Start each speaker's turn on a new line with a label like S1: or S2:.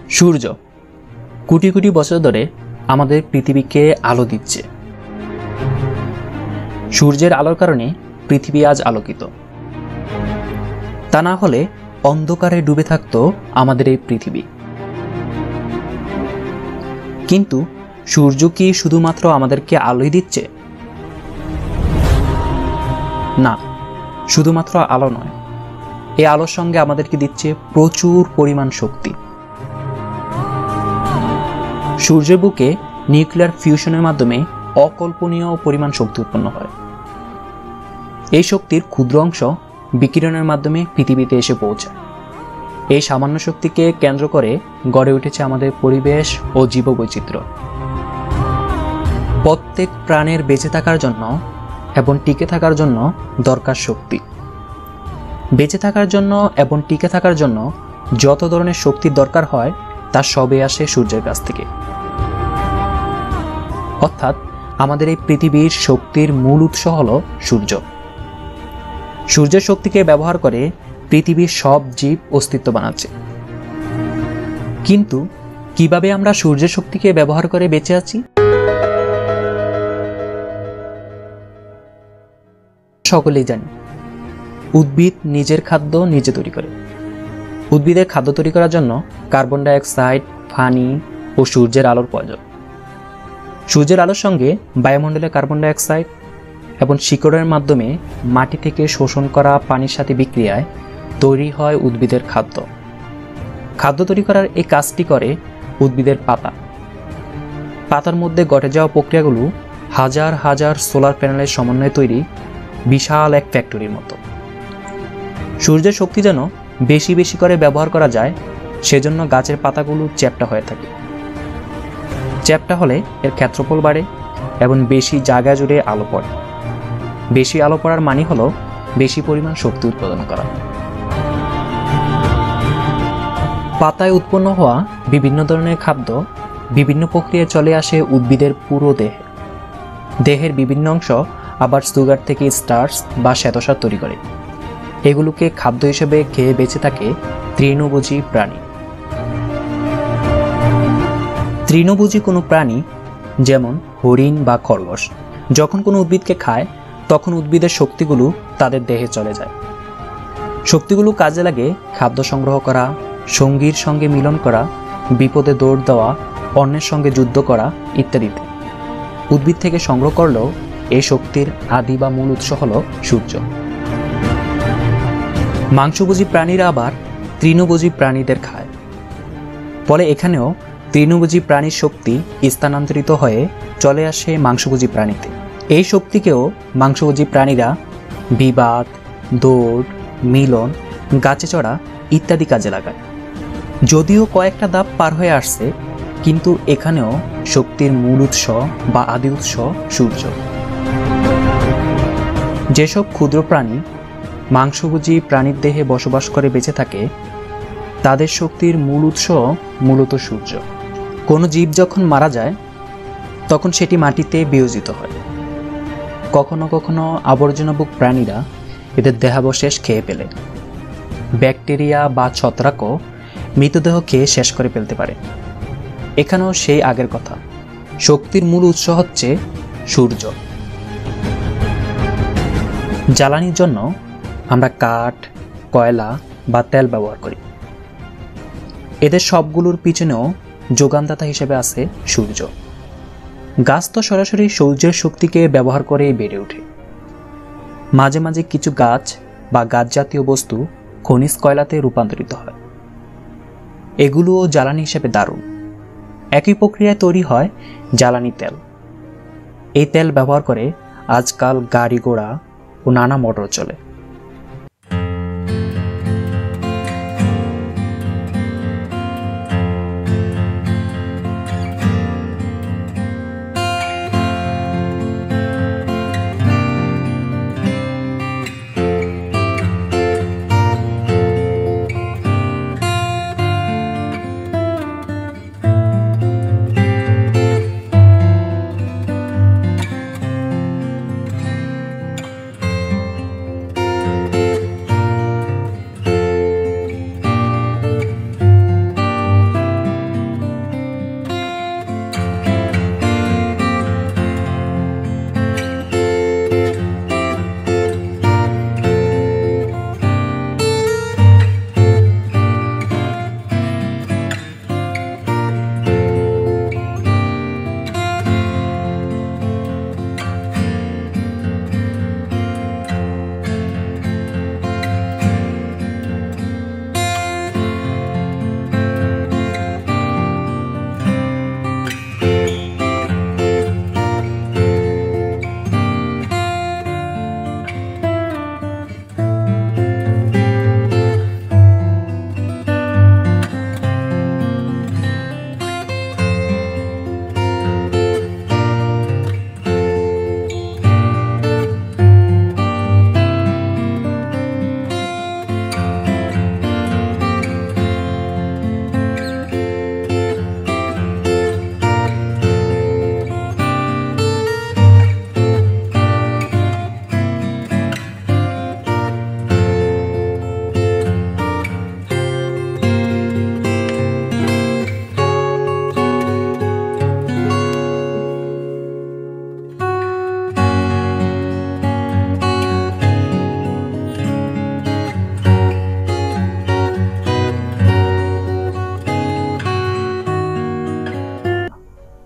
S1: সূর্য কোটি কোটি বছর ধরে আমাদের পৃথিবীকে আলো দিচ্ছে। সূর্যের আলোর কারণে পৃথিবী আজ আলোকিত। তা না হলে অন্ধকারে ডুবে থাকতো আমাদের এই পৃথিবী। কিন্তু সূর্য কি শুধুমাত্র আমাদেরকে আলোই দিচ্ছে? না, শুধুমাত্র আলো নয়, এই আলোর সঙ্গে আমাদেরকে দিচ্ছে প্রচুর পরিমাণ শক্তি। সূর্যের বুকে নিউক্লিয়ার ফিউশনের মাধ্যমে অকল্পনীয় পরিমাণ শক্তি উৎপন্ন হয়। এই শক্তির ক্ষুদ্র অংশ বিকিরণের মাধ্যমে পৃথিবীতে এসে পৌঁছায়। এই সামান্য শক্তিকে কেন্দ্র করে গড়ে উঠেছে আমাদের পরিবেশ ও জীববৈচিত্র্য। প্রত্যেক প্রাণের বেঁচে থাকার জন্য এবং টিকে থাকার জন্য দরকার শক্তি। বেঁচে থাকার জন্য এবং টিকে থাকার জন্য যত ধরনের শক্তির দরকার হয় তা সবই আসে সূর্যের কাছ থেকে। অর্থাৎ আমাদের এই পৃথিবীর শক্তির মূল উৎস হল সূর্য। সূর্যের শক্তিকে ব্যবহার করে পৃথিবীর সব জীব অস্তিত্ব বানাচ্ছে। কিন্তু কিভাবে আমরা সূর্যের শক্তিকে ব্যবহার করে বেঁচে আছি? সকলেই জানি, উদ্ভিদ নিজের খাদ্য নিজে তৈরি করে। উদ্ভিদের খাদ্য তৈরি করার জন্য কার্বন ডাইঅক্সাইড, পানি ও সূর্যের আলোর প্রয়োজন। সূর্যের আলোর সঙ্গে বায়ুমণ্ডলে কার্বন ডাইঅক্সাইড এবং শিকড়ের মাধ্যমে মাটি থেকে শোষণ করা পানির সাথে বিক্রিয়ায় তৈরি হয় উদ্ভিদের খাদ্য। খাদ্য তৈরি করার এই কাজটি করে উদ্ভিদের পাতা। পাতার মধ্যে ঘটে যাওয়া প্রক্রিয়াগুলো হাজার হাজার সোলার প্যানেলের সমন্বয়ে তৈরি বিশাল এক ফ্যাক্টরির মতো। সূর্যের শক্তি যেন বেশি বেশি করে ব্যবহার করা যায়, সেজন্য গাছের পাতাগুলো চ্যাপ্টা হয়ে থাকে। চ্যাপ্টা হলে এর ক্ষেত্রফল বাড়ে এবং বেশি জায়গা জুড়ে আলো পড়ে। বেশি আলো পড়ার মানে হলো বেশি পরিমাণ শক্তি উৎপাদন করা। পাতায় উৎপন্ন হওয়া বিভিন্ন ধরনের খাদ্য বিভিন্ন প্রক্রিয়ায় চলে আসে উদ্ভিদের পুরো দেহে। দেহের বিভিন্ন অংশ আবার সুগার থেকে স্টার্চ বা শ্বেতসার তৈরি করে। এগুলোকে খাদ্য হিসেবে খেয়ে বেঁচে থাকে তৃণভোজী প্রাণী। তৃণভোজী কোনো প্রাণী যেমন হরিণ বা খরগোশ যখন কোনো উদ্ভিদকে খায় তখন উদ্ভিদের শক্তিগুলো তাদের দেহে চলে যায়। শক্তিগুলো কাজে লাগে খাদ্য সংগ্রহ করা, সঙ্গীর সঙ্গে মিলন করা, বিপদে দৌড় দেওয়া, অন্যের সঙ্গে যুদ্ধ করা ইত্যাদিতে। উদ্ভিদ থেকে সংগ্রহ করলেও এই শক্তির আদি বা মূল উৎস হল সূর্য। মাংসভোজী প্রাণীরা আবার তৃণভোজী প্রাণীদের খায়। ফলে এখানেও তৃণভোজী প্রাণীর শক্তি স্থানান্তরিত হয়ে চলে আসে মাংসভোজী প্রাণীতে। এই শক্তিকেও মাংসভোজী প্রাণীরা বিবাদ, দৌড়, মিলন, গাছে চড়া ইত্যাদি কাজে লাগায়। যদিও কয়েকটা ধাপ পার হয়ে আসছে, কিন্তু এখানেও শক্তির মূল উৎস বা আদি উৎস সূর্য। যেসব ক্ষুদ্র প্রাণী মাংসভোজী প্রাণীর দেহে বসবাস করে বেঁচে থাকে তাদের শক্তির মূল উৎস মূলত সূর্য। কোনো জীব যখন মারা যায় তখন সেটি মাটিতে বিয়োজিত হয়। কখনো কখনো আবর্জনাভুক প্রাণীরা এদের দেহাবশেষ খেয়ে ফেলে। ব্যাকটেরিয়া বা ছত্রাকও মৃতদেহ খেয়ে শেষ করে ফেলতে পারে। এখানেও সেই আগের কথা, শক্তির মূল উৎস হচ্ছে সূর্য। জ্বালানির জন্য আমরা কাঠ, কয়লা বা তেল ব্যবহার করি। এদের সবগুলোর পিছনেও যোগানদাতা হিসেবে আছে সূর্য। গাছ তো সরাসরি সূর্যের শক্তিকে ব্যবহার করেই বেড়ে ওঠে। মাঝে মাঝে কিছু গাছ বা গাছ জাতীয় বস্তু খনিজ কয়লাতে রূপান্তরিত হয়। এগুলোও জ্বালানি হিসেবে দারুণ। একই প্রক্রিয়ায় তৈরি হয় জ্বালানি তেল। এই তেল ব্যবহার করে আজকাল গাড়ি ঘোড়া ও নানা মোটর চলে।